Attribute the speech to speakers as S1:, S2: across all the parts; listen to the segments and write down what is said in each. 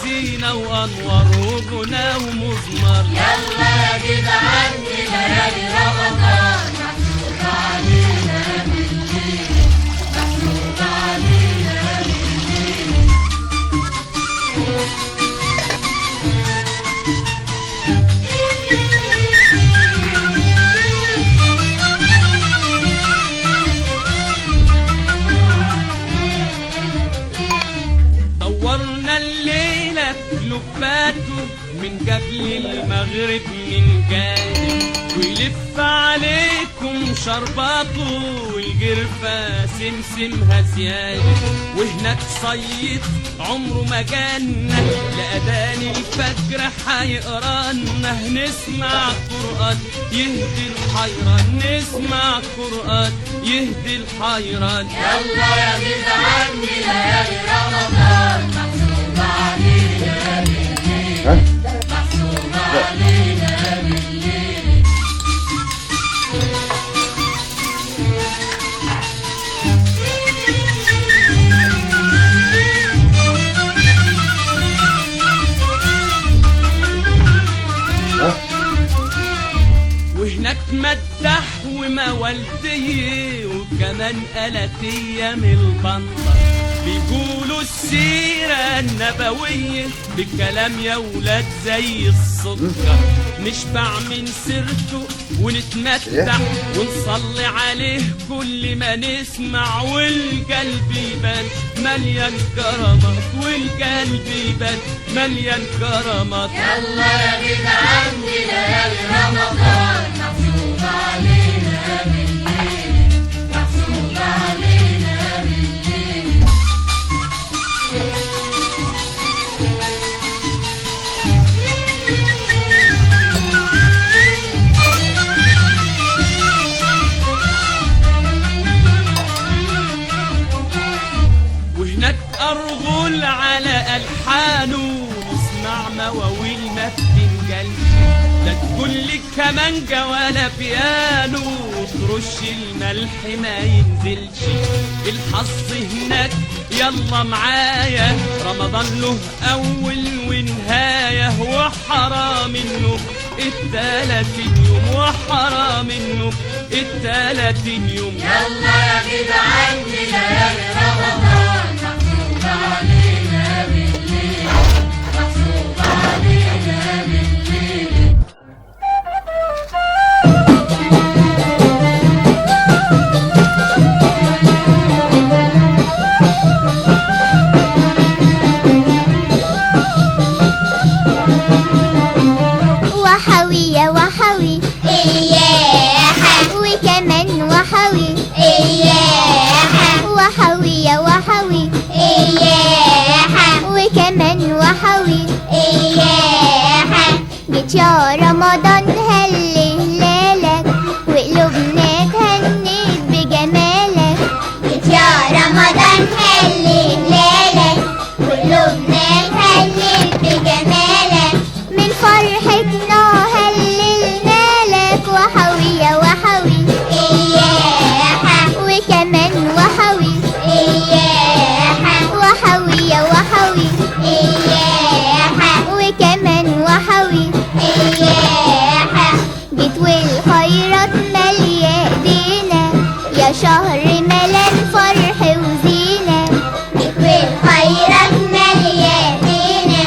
S1: زينة وأنوار وغنى ومزمار.
S2: يلا يا جدعان دي ليالي رمضان محسوب علينا بالليل، محسوب علينا بالليل.
S1: دورنا الليلة لباته من قبل المغرب من جانب، ويلف عليكم شرباته والجرفة سمسمها زيادة. وهناك صيد عمره ما جانا لأذان الفجر حيقرانا. نسمع قرآن يهدي الحيران، نسمع قرآن يهدي الحيران.
S2: يلا يا جدعان دي ليالي رمضان محسوب علينا بالليل، محسوب علينا بالليل.
S1: وهناك مدح وموالدية وكمان قلتية من البنطة، بيقولوا السيرة النبوية بكلام يا ولاد زي السكر. نشبع من سيرته ونتمتع ونصلي عليه كل ما نسمع، والقلب يبان مليان كرامات، والقلب يبان مليان كرامات.
S2: يلا يا جدعان دي ليالي رمضان محسوب علينا بالليل، محسوب علينا بالليل.
S1: وهناك أرغل على ألحانه نسمع مواويل ما بتنجلش، لا تقول لك كمانجا ولا بيانو ترش الملح ما ينزلش. الحظ هناك يلا معايا رمضان له أول ونهاية، وحرام إنه التلاتين يوم، وحرام إنه التلاتين يوم.
S2: يلا يا جدعان دي ليالي رمضان محسوب علينا بالليل، محسوب علينا بالليل.
S3: وحوي يا وحوي إياها، وكمان وحوي إياها، وحوي يا وحوي إياها، وكمان وحوي إياها. جيت يا رمضان هل هلالك وقلوبنا تهنت بجمالك. جيت يا رمضان هل هلالك وقلوبنا تهنت بجمالك. من فرحتنا هللنا لك وحوي يا وحوي إياها، وكمان وحوي إياها، وحوي يا وحوي إياها، وكمان وحوي إياها. جيت والخيرات مالية ايدينا يا شهر ملان فرح وزينة. جيت والخيرات مالية ايدينا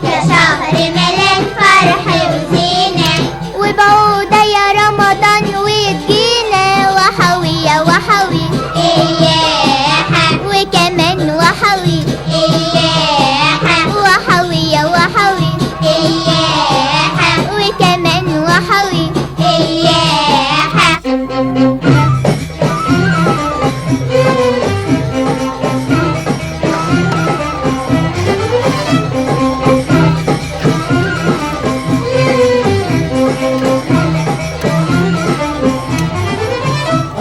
S3: يا شهر ملان فرح وزينة. وبعودة يا رمضان وتجينا وحوي يا وحوي إياها، وكمان وحوي إياها، وحوي يا وحوي إياها، وكمان وحوي إياها.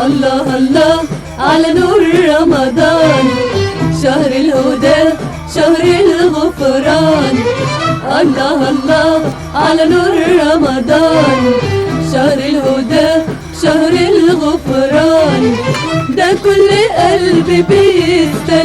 S4: الله الله على نور رمضان، شهر الهدى شهر الغفران. الله الله على نور رمضان، شهر الهدى شهر الغفران. ده كل قلب بيستناه